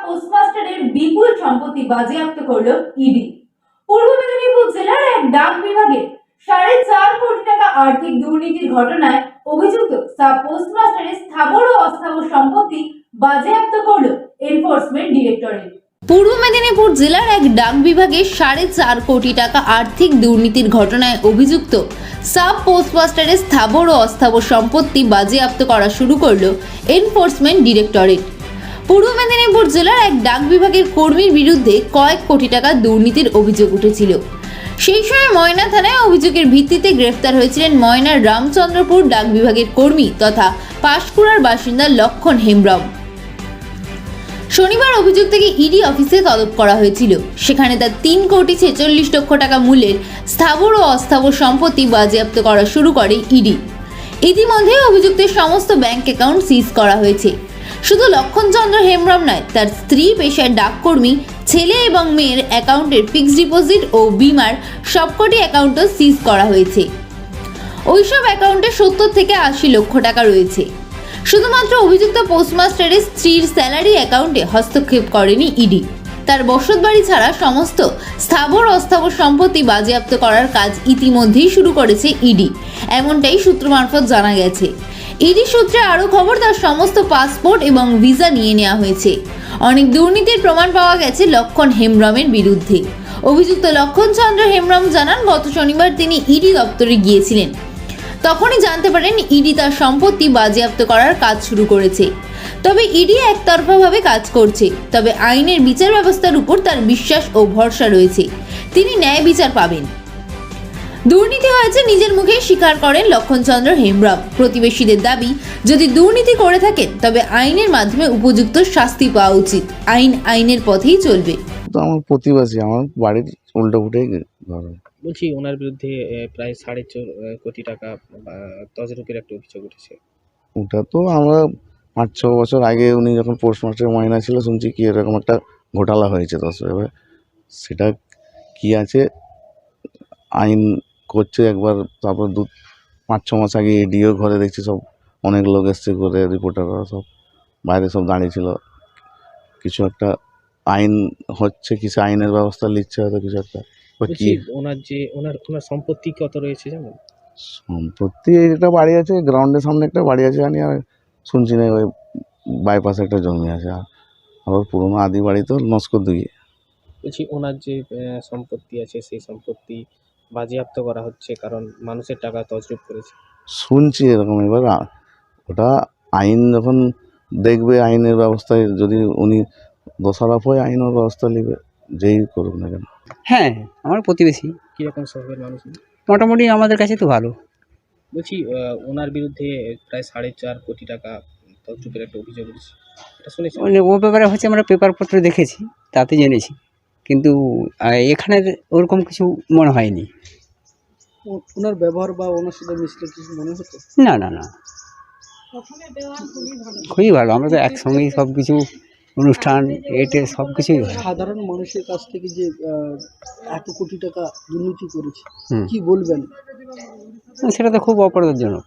পোস্টমাস্টারের বিপুল সম্পত্তি বাজেয়াপ্ত করল ইডি। পূর্ব মেদিনীপুর জেলার এক ডাক বিভাগে 4.5 কোটি টাকা আর্থিক দুর্নীতির ঘটনায় অভিযুক্ত সাব পোস্টমাস্টারের স্থাবর ও অস্থাবর সম্পত্তি বাজেয়াপ্ত করল এনফোর্সমেন্ট ডিরেক্টরেট। পূর্ব মেদিনীপুর জেলার এক ডাক বিভাগে 4.5 কোটি টাকা আর্থিক দুর্নীতির ঘটনায় অভিযুক্ত সাব পোস্টমাস্টারের স্থাবর ও অস্থাবর সম্পত্তি বাজেয়াপ্ত করা শুরু করলো এনফোর্সমেন্ট ডিরেক্টরেট। পূর্ব মেদিনীপুর জেলার এক ডাক বিভাগের কর্মীর বিরুদ্ধে কয়েক কোটি টাকা দুর্নীতির অভিযোগ উঠেছিল। সেই সময় ময়না থানায় অভিযোগের ভিত্তিতে গ্রেফতার হয়েছিলেন ময়নার রামচন্দ্রপুর ডাক বিভাগের কর্মী তথা পাঁশকুড়ার বাসিন্দা লক্ষণ হেমব্রম। শনিবার অভিযোগ থেকে ইডি অফিসে তলব করা হয়েছিল। সেখানে তার 3,46 লক্ষ টাকা মূল্যের স্থাবর ও অস্থাবর সম্পত্তি বাজেয়াপ্ত করা শুরু করে ইডি। ইতিমধ্যে অভিযুক্তের সমস্ত ব্যাংক অ্যাকাউন্ট সিজ করা হয়েছে। শুধু লক্ষণচন্দ্র হেমব্রম নয়, তার স্ত্রী পেশার ডাককর্মী, ছেলে এবং মেয়ের অ্যাকাউন্টের ফিক্সড ডিপোজিট ও বিমার সবকটি অ্যাকাউন্টও সিজ করা হয়েছে। ওইসব অ্যাকাউন্টে 70 থেকে 80 লক্ষ টাকা রয়েছে। শুধুমাত্র অভিযুক্ত পোস্টমাস্টারের স্ত্রীর স্যালারি অ্যাকাউন্টে হস্তক্ষেপ করেনি ইডি। তার বসতবাড়ি ছাড়া সমস্ত স্থাবর অস্থাবর সম্পত্তি বাজেয়াপ্ত করার কাজ ইতিমধ্যেই শুরু করেছে ইডি, এমনটাই সূত্র মারফত জানা গেছে। ইডি সূত্রে আরও খবর, তার সমস্ত পাসপোর্ট এবং ভিসা নিয়ে নেওয়া হয়েছে। অনেক দুর্নীতির প্রমাণ পাওয়া গেছে লক্ষণ হেমব্রমের বিরুদ্ধে। অভিযুক্ত লক্ষণচন্দ্র হেমব্রম জানান, গত শনিবার তিনি ইডি দপ্তরে গিয়েছিলেন। তখনই জানতে পারেন ইডি তার সম্পত্তি বাজেয়াপ্ত করার কাজ শুরু করেছে। তবে ইডি একতরফাভাবে কাজ করছে, তবে আইনের বিচার ব্যবস্থার উপর তার বিশ্বাস ও ভরসা রয়েছে। তিনি ন্যায় বিচার পাবেন। দুর্নীতি হয়েছে নিজের মুখেই স্বীকার করেন লক্ষণচন্দ্র হেমব্রম। প্রতিবেশীদের দাবি, যদি দুর্নীতি করে থাকেন তবে আইনের মাধ্যমে উপযুক্ত শাস্তি পাওয়া উচিত। আইন আইনের পথেই চলবে। তো আমার প্রতিবেশী, আমার বাড়ির উল্টো ফুটেই ঘর। বলছি, ওনার বিরুদ্ধে প্রায় 4.5 কোটি টাকা তছরূপের একটা অভিযোগ উঠেছে। ওটা তো আমরা 5-6 বছর আগে উনি যখন পোস্টমাস্টার ময়না ছিল, শুনছি কি এরকম একটা ঘোটালা হয়েছে। এবার সেটা কি আছে, আইন করছে একবার, তারপর 5-6 মাস আগে এডিও ঘরে দেখছি সব অনেক লোক এসছে করে, রিপোর্টাররা সব বাইরে সব দাঁড়িয়েছিল। কিছু একটা আইন হচ্ছে, কিছু আইনের ব্যবস্থা নিচ্ছে হয়তো কিছু একটা। বলছি, ওনার সম্পত্তি কত রয়েছে জানেন? সম্পত্তি একটা বাড়ি আছে, গ্রাউন্ডের সামনে একটা বাড়ি আছে জানি, আর শুনছি না ওই বাইপাসে একটা জমি আছে, আর আবার পুরোনো আদি বাড়ি তো নস্কর 2। বলছি, ওনার যে সম্পত্তি আছে সেই সম্পত্তি বাজেয়াপ্ত করা হচ্ছে কারণ মানুষের টাকা তছরূপ করেছে শুনছি এরকম। এবার ওটা আইন যখন দেখবে, আইনের ব্যবস্থায় যদি উনি দোষারোপ হয়, আইনের ব্যবস্থা নেবে, যেই করুক না কেন। হ্যাঁ, আমার প্রতিবেশী। কিরকম স্বভাবের মানুষ? মোটামুটি আমাদের কাছে তো ভালো। বলছি, ওনার বিরুদ্ধে প্রায় 4.5 কোটি টাকা তছরূপের একটা অভিযোগ উঠেছে, এটা শুনেছি। ও ব্যাপারে হচ্ছে আমরা পেপারপত্র দেখেছি, তাতে জেনেছি, কিন্তু এখানে ওরকম কিছু মনে হয়নি। ওনার ব্যবহার বা ওনার সাথে মিশলে কিছু মনে হতো? না না না, খুবই ভালো। আমরা তো একসঙ্গেই সব কিছু অনুষ্ঠান এটে সব কিছুই হয়। সাধারণ মানুষের কাছ থেকে যে এত কোটি টাকা দুর্নীতি করেছে, কি বলবেন? সেটা তো খুব অপরাধজনক।